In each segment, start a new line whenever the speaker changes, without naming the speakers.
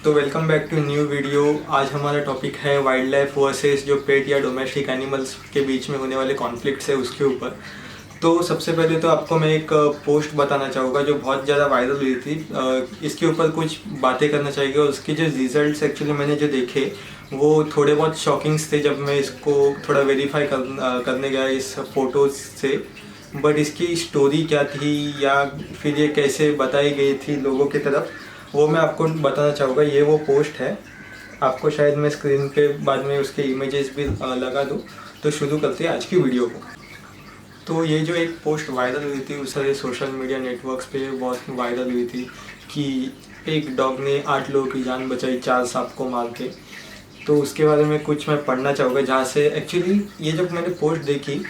तो welcome back to new video. आज हमारा टॉपिक है वाइल्ड लाइफ वर्सेस जो पेट या डोमेस्टिक एनिमल्स के बीच में होने वाले कॉन्फ्लिक्ट्स है उसके ऊपर। तो सबसे पहले तो आपको मैं एक पोस्ट बताना चाहूँगा जो बहुत ज़्यादा वायरल हुई थी। इसके ऊपर कुछ बातें करना चाहिए और उसके जो रिजल्ट्स एक्चुअली मैंने जो देखे वो थोड़े बहुत शॉकिंग्स थे जब मैं इसको थोड़ा वेरीफाई करने गया इस फोटोज़ से। बट इसकी स्टोरी क्या थी या फिर ये कैसे बताई गई थी लोगों की तरफ, वो मैं आपको बताना चाहूँगा। ये वो पोस्ट है, आपको शायद मैं स्क्रीन पे बाद में उसके इमेजेस भी लगा दूँ। तो शुरू करते हैं आज की वीडियो को। तो ये जो एक पोस्ट वायरल हुई थी उस सारे सोशल मीडिया नेटवर्क्स पे बहुत वायरल हुई थी कि एक डॉग ने 8 लोगों की जान बचाई 4 सांप को मार के। तो उसके बारे में कुछ मैं पढ़ना चाहूँगा, जहाँ से एक्चुअली ये जब मैंने पोस्ट देखी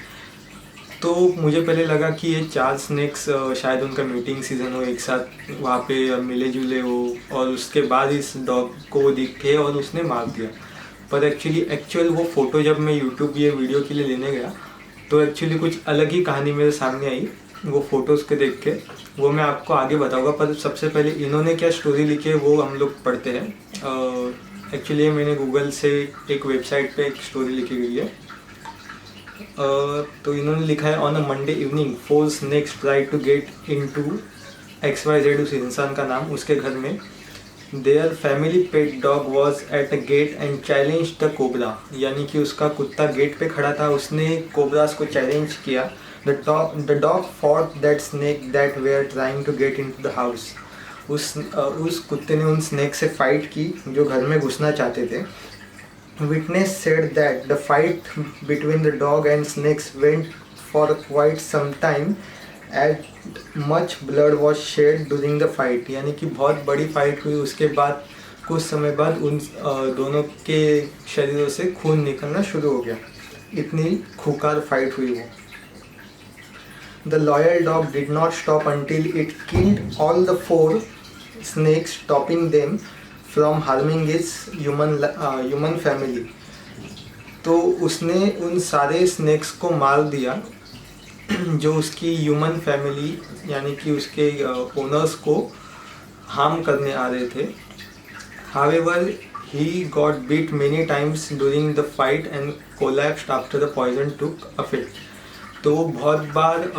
तो मुझे पहले लगा कि ये 4 स्नेक्स शायद उनका मीटिंग सीज़न हो, एक साथ वहाँ पे मिले जुले हो और उसके बाद इस डॉग को वो दिखे और उसने मार दिया। पर एक्चुअल वो फ़ोटो जब मैं यूट्यूब ये वीडियो के लिए लेने गया तो एक्चुअली कुछ अलग ही कहानी मेरे सामने आई वो फ़ोटोज़ के देख के। वो मैं आपको आगे बताऊँगा, पर सबसे पहले इन्होंने क्या स्टोरी लिखी है वो हम लोग पढ़ते हैं। एक्चुअली मैंने गूगल से एक वेबसाइट पे एक स्टोरी लिखी गई है। तो इन्होंने लिखा है, on a Monday evening 4 snakes try to get in to XYZ, उस इंसान का नाम, उसके घर में। Their family pet dog was at a gate and challenge the cobra, यानी कि उसका कुत्ता गेट पे खड़ा था, उसने कोबरास को चैलेंज किया। The dog fought that snake that were trying to get in to the house. उस कुत्ते ने उन स्नेक से फाइट की जो घर में घुसना चाहते थे। Witness said that the fight between the dog and snakes went for quite some time and much blood was shed during the fight, यानी कि बहुत बड़ी फाइट हुई। उसके बाद कुछ समय बाद उन दोनों के शरीरों से खून निकलना शुरू हो गया, इतनी खूंखार फाइट हुई वो। The loyal dog did not stop until it killed all the 4 snakes, stopping them from harming is human family. तो उसने उन सारे स्नेक्स को मार दिया जो उसकी ह्यूमन फैमिली यानी कि उसके ओनर्स को हार्म करने आ रहे थे। However he got beat many times during the fight and collapsed after the poison took affect. तो बहुत बार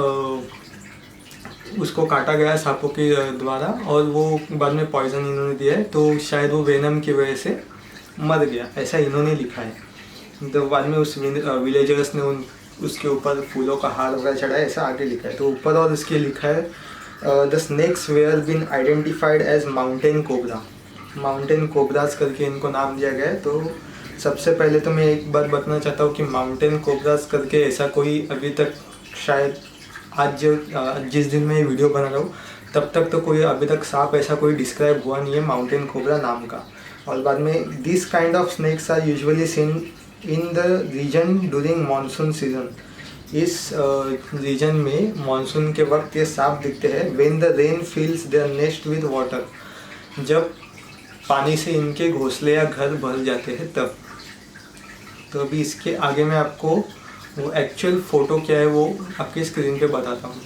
उसको काटा गया सांपों के द्वारा और वो बाद में पॉइजन इन्होंने दिया है, तो शायद वो वेनम की वजह से मर गया, ऐसा इन्होंने लिखा है। तो बाद में उस विलेजर्स ने उसके ऊपर फूलों का हार वगैरह चढ़ाया, ऐसा आगे लिखा है। तो ऊपर और इसके लिखा है, the snakes were been identified as mountain cobra. Mountain cobras करके इनको नाम दिया गया है। तो सबसे पहले तो मैं एक बात बताना चाहता हूँ कि माउंटेन कोबरास करके ऐसा कोई अभी तक शायद आज जिस दिन मैं ये वीडियो बना रहा हूँ तब तक तो कोई अभी तक सांप ऐसा कोई डिस्क्राइब हुआ नहीं है माउंटेन कोबरा नाम का। और बाद में this kind of snakes are usually seen in the region during monsoon season. इस रीजन में मानसून के वक्त ये सांप दिखते हैं। When the rain fills their nest with water, जब पानी से इनके घोंसले या घर भर जाते हैं तब। तो अभी इसके आगे मैं आपको वो एक्चुअल फ़ोटो क्या है वो आपके स्क्रीन पे बताता हूँ।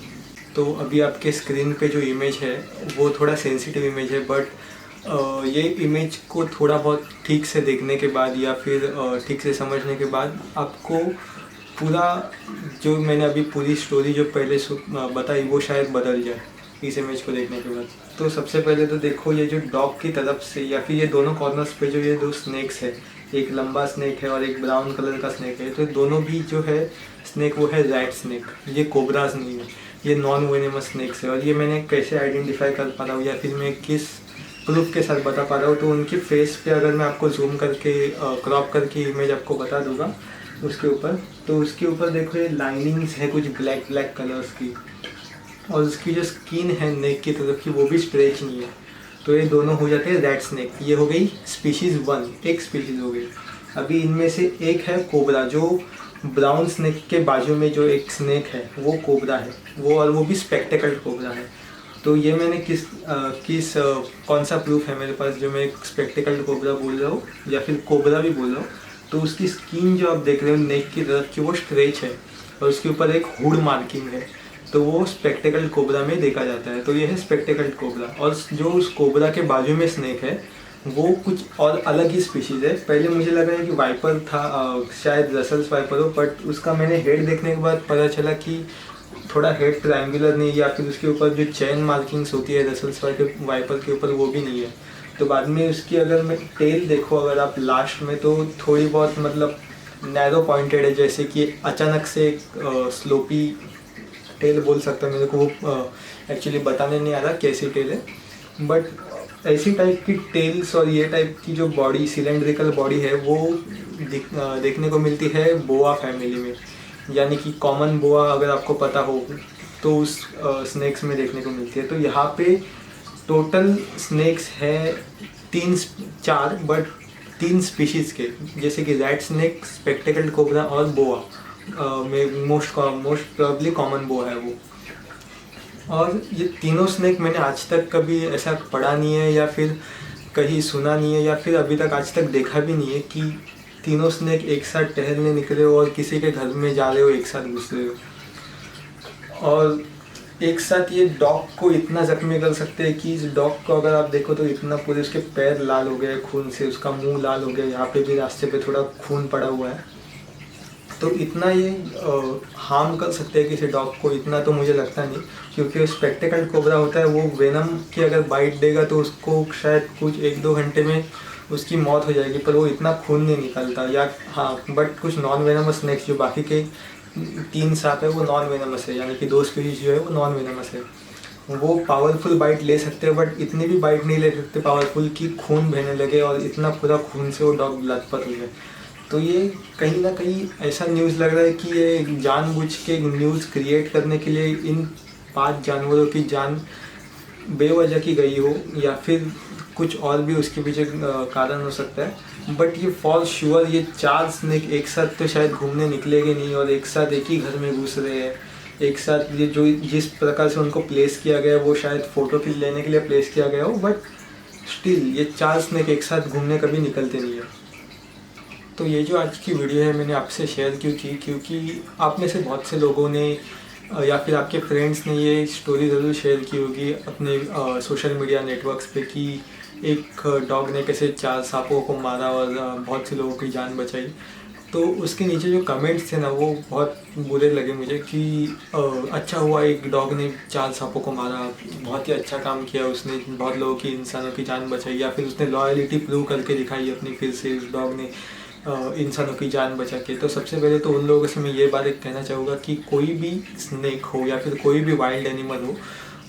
तो अभी आपके स्क्रीन पे जो इमेज है वो थोड़ा सेंसिटिव इमेज है, बट ये इमेज को थोड़ा बहुत ठीक से देखने के बाद या फिर ठीक से समझने के बाद आपको पूरा जो मैंने अभी पूरी स्टोरी जो पहले बताई वो शायद बदल जाए इस इमेज को देखने के बाद। तो सबसे पहले तो देखो, ये जो डॉग की तरफ से या फिर ये दोनों कॉर्नर्स पे जो ये 2 स्नेक्स है, एक लंबा स्नेक है और एक ब्राउन कलर का स्नेक है, तो दोनों भी जो है स्नेक वो है रैट स्नेक, ये कोबराज नहीं है, ये नॉन वेनेमस स्नेक्स है। और ये मैंने कैसे आइडेंटिफाई कर पा रहा हूँ या फिर मैं किस प्रूफ के साथ बता पा रहा हूँ, तो उनकी फेस पे अगर मैं आपको जूम करके क्रॉप करके इमेज आपको बता दूंगा उसके ऊपर, तो उसके ऊपर देखो ये लाइनिंग्स है कुछ ब्लैक ब्लैक कलर्स की, और उसकी जो स्किन है नेक की तरफ की वो भी स्ट्रेच नहीं है। तो ये दोनों हो जाते हैं रैट स्नेक। ये हो गई स्पीशीज़ 1, एक स्पीशीज़ हो गई। अभी इनमें से एक है कोबरा, जो ब्राउन स्नेक के बाजू में जो एक स्नेक है वो कोबरा है, वो और वो भी स्पेक्टेकल्ड कोबरा है। तो ये मैंने कौन सा प्रूफ है मेरे पास जो मैं एक स्पेक्टेकल्ड कोबरा बोल रहा हूँ या फिर कोबरा भी बोल रहा हूँ। तो उसकी स्किन जो आप देख रहे हो नेक की तरफ की वो स्ट्रेच है और उसके ऊपर एक हुड मार्किंग है, तो वो स्पेक्टेकल्ड कोबरा में देखा जाता है। तो ये है स्पेक्टेकल्ड कोबरा। और जो उस कोबरा के बाजू में स्नेक है वो कुछ और अलग ही स्पीशीज़ है। पहले मुझे लगा है कि वाइपर था, शायद रसल्स वाइपर हो, बट उसका मैंने हेड देखने के बाद पता चला कि थोड़ा हेड ट्रायंगुलर नहीं, या फिर उसके ऊपर जो चेन मार्किंग्स होती है रसल्स वाइपर के ऊपर वो भी नहीं है। तो बाद में उसकी अगर मैं टेल देखो अगर आप लास्ट में, तो थोड़ी बहुत मतलब नैरो पॉइंटेड है, जैसे कि अचानक से एक स्लोपी टेल बोल सकता हूँ। मेरे को वो एक्चुअली बताने नहीं आ रहा कैसी टेल है, बट ऐसी टाइप की टेल्स और ये टाइप की जो बॉडी सिलेंड्रिकल बॉडी है वो देखने को मिलती है बोआ फैमिली में, यानी कि कॉमन बोआ अगर आपको पता हो तो उस स्नेक्स में देखने को मिलती है। तो यहाँ पे टोटल स्नेक्स है 3-4, बट 3 स्पीशीज़ के, जैसे कि रेड स्नेक, स्पेक्टेकल्ड कोबरा और बोआ में मोस्ट प्रोबेबली कॉमन बोआ है वो। और ये तीनों स्नेक मैंने आज तक कभी ऐसा पढ़ा नहीं है या फिर कहीं सुना नहीं है या फिर अभी तक आज तक देखा भी नहीं है कि तीनों स्नेक एक साथ टहलने निकले हो और किसी के घर में जा रहे हो, एक साथ घुस रहे हो। और एक साथ ये डॉग को इतना जख्मी कर सकते हैं कि इस डॉग को अगर आप देखो तो इतना पूरे उसके पैर लाल हो गए खून से, उसका मुंह लाल हो गया, यहाँ पे भी रास्ते पे थोड़ा खून पड़ा हुआ है। तो इतना ये हार्म कर सकते हैं किसी डॉग को, इतना तो मुझे लगता नहीं, क्योंकि स्पेक्टेकल्ड कोबरा होता है वो वेनम की अगर बाइट देगा तो उसको शायद कुछ 1-2 घंटे में उसकी मौत हो जाएगी, पर वो इतना खून नहीं निकलता। या हाँ, बट कुछ नॉन वेनमस स्नेक्स जो बाकी के 3 सांप है वो नॉन वेनमस है, यानी कि 2 स्पीशीज जो है वो नॉन वेनमस है। वो पावरफुल बाइट ले सकते हैं, बट इतनी भी बाइट नहीं ले सकते पावरफुल कि खून बहने लगे और इतना पूरा खून से वो डॉग लथपथ हो जाए। तो ये कहीं ना कहीं ऐसा न्यूज़ लग रहा है कि ये जानबूझ के न्यूज़ क्रिएट करने के लिए इन 5 जानवरों की जान बेवजह की गई हो, या फिर कुछ और भी उसके पीछे कारण हो सकता है। बट ये फॉर श्योर ये 4 स्नेक एक साथ तो शायद घूमने निकलेंगे नहीं, और एक साथ एक ही घर में घुस रहे हैं एक साथ। ये जो जिस प्रकार से उनको प्लेस किया गया है वो शायद फ़ोटो लेने के लिए प्लेस किया गया हो, बट स्टिल ये 4 स्नेक एक साथ घूमने कभी निकलते नहीं है। तो ये जो आज की वीडियो है मैंने आपसे शेयर क्यों की, क्योंकि आप में से बहुत से लोगों ने या फिर आपके फ्रेंड्स ने ये स्टोरी ज़रूर शेयर की होगी अपने सोशल मीडिया नेटवर्क्स पे कि एक डॉग ने कैसे 4 सांपों को मारा और बहुत से लोगों की जान बचाई। तो उसके नीचे जो कमेंट्स थे ना वो बहुत बुरे लगे मुझे कि अच्छा हुआ एक डॉग ने 4 सांपों को मारा, बहुत ही अच्छा काम किया उसने, बहुत लोगों की इंसानों की जान बचाई, या फिर उसने लॉयलिटी प्रूव करके दिखाई अपनी फिर से उस डॉग ने इंसानों की जान बचा के। तो सबसे पहले तो उन लोगों से मैं ये बात कहना चाहूँगा कि कोई भी स्नेक हो या फिर कोई भी वाइल्ड एनिमल हो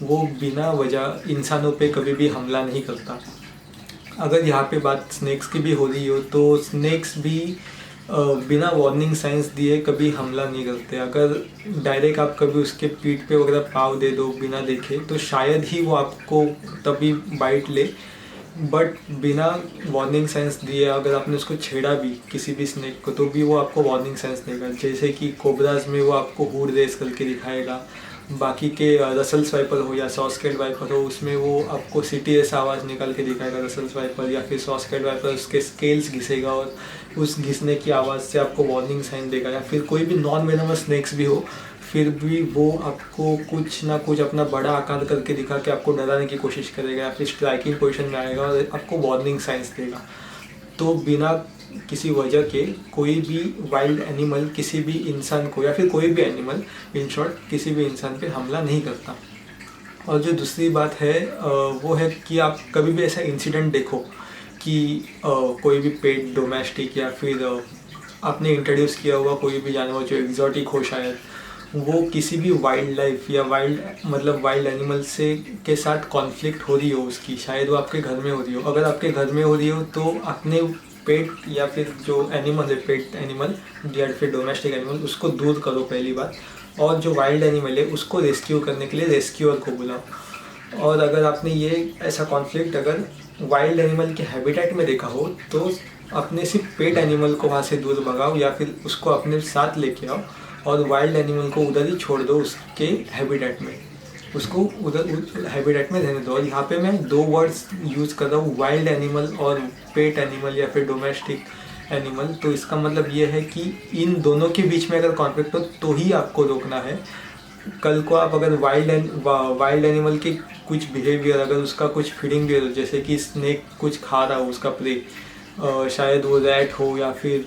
वो बिना वजह इंसानों पे कभी भी हमला नहीं करता। अगर यहाँ पे बात स्नेक्स की भी हो रही हो तो स्नेक्स भी बिना वार्निंग साइंस दिए कभी हमला नहीं करते। अगर डायरेक्ट आप कभी उसके पीठ पे वगैरह पाव दे दो बिना देखे तो शायद ही वो आपको तभी बाइट ले, बट बिना वार्निंग साइंस दिए अगर आपने उसको छेड़ा भी किसी भी स्नेक को तो भी वो आपको वार्निंग साइंस देगा। जैसे कि कोबराज में वो आपको हुड रेस करके दिखाएगा, बाकी के रसल्स वाइपर हो या सॉस्केट वाइपर हो उसमें वो आपको CTS आवाज़ निकाल के दिखाएगा रसल्स वाइपर, या फिर सॉस्केट वाइपर उसके स्केल्स घिसेगा और उस घिसने की आवाज़ से आपको वार्निंग साइन देगा। या फिर कोई भी नॉन वेनमस स्नेक्स भी हो फिर भी वो आपको कुछ ना कुछ अपना बड़ा आकार करके दिखा के आपको डराने की कोशिश करेगा, या फिर स्ट्राइकिंग पोजीशन में आएगा और आपको वार्निंग साइंस देगा। तो बिना किसी वजह के कोई भी वाइल्ड एनिमल किसी भी इंसान को या फिर कोई भी एनिमल इन शॉर्ट किसी भी इंसान पे हमला नहीं करता। और जो दूसरी बात है वो है कि आप कभी भी ऐसा इंसिडेंट देखो कि कोई भी पेट डोमेस्टिक या फिर आपने इंट्रोड्यूस किया हुआ कोई भी जानवर जो एग्जॉटिक हो शायद वो किसी भी वाइल्ड लाइफ या वाइल्ड एनिमल से के साथ कॉन्फ्लिक्ट हो रही हो उसकी, शायद वो आपके घर में हो रही हो। अगर आपके घर में हो रही हो तो अपने पेट या फिर जो एनिमल है पेट एनिमल या फिर डोमेस्टिक एनिमल उसको दूर करो पहली बात, और जो वाइल्ड एनिमल है उसको रेस्क्यू करने के लिए रेस्क्यूअर को बुलाओ। और अगर आपने ये ऐसा कॉन्फ्लिक्ट अगर वाइल्ड एनिमल के हैबिटेट में देखा हो तो अपने सिर्फ पेट एनिमल को वहाँ से दूर भगाओ या फिर उसको अपने साथ लेके आओ और वाइल्ड एनिमल को उधर ही छोड़ दो उसके हैबिटेट में, उसको उधर हैबिटेट में रहने दो। और यहाँ पे मैं 2 वर्ड्स यूज़ कर रहा हूँ, वाइल्ड एनिमल और पेट एनिमल या फिर डोमेस्टिक एनिमल। तो इसका मतलब ये है कि इन दोनों के बीच में अगर कॉन्फ्लिक्ट हो तो ही आपको रोकना है। कल को आप अगर वाइल्ड एनिमल के कुछ बिहेवियर, अगर उसका कुछ फीडिंग बिहेवियर, जैसे कि स्नेक कुछ खा रहा हो उसका प्रे, शायद वो रैट हो या फिर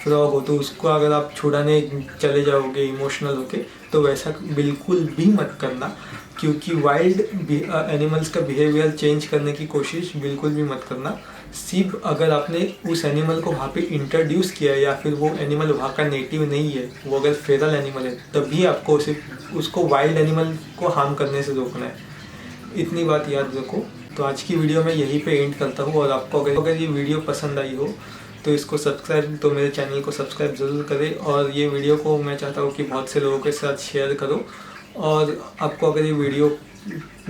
फ्रॉग हो, तो उसको अगर आप छुड़ाने चले जाओगे इमोशनल होके, तो वैसा बिल्कुल भी मत करना, क्योंकि वाइल्ड एनिमल्स का बिहेवियर चेंज करने की कोशिश बिल्कुल भी मत करना। सिर्फ अगर आपने उस एनिमल को वहाँ पे इंट्रोड्यूस किया है या फिर वो एनिमल वहाँ का नेटिव नहीं है, वो अगर फेरल एनिमल है, तभी आपको सिर्फ उसको वाइल्ड एनिमल को हार्म करने से रोकना है। इतनी बात याद रखो। तो आज की वीडियो मैं यहीं पे एंड करता हूँ, और आपको अगर ये वीडियो पसंद आई हो तो मेरे चैनल को सब्सक्राइब ज़रूर करें, और ये वीडियो को मैं चाहता हूँ कि बहुत से लोगों के साथ शेयर करो। और आपको अगर ये वीडियो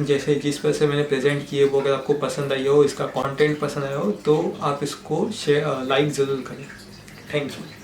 जैसे जिस पर से मैंने प्रेजेंट किए वो अगर आपको पसंद आई हो, इसका कंटेंट पसंद आया हो, तो आप इसको लाइक ज़रूर करें। Thank you.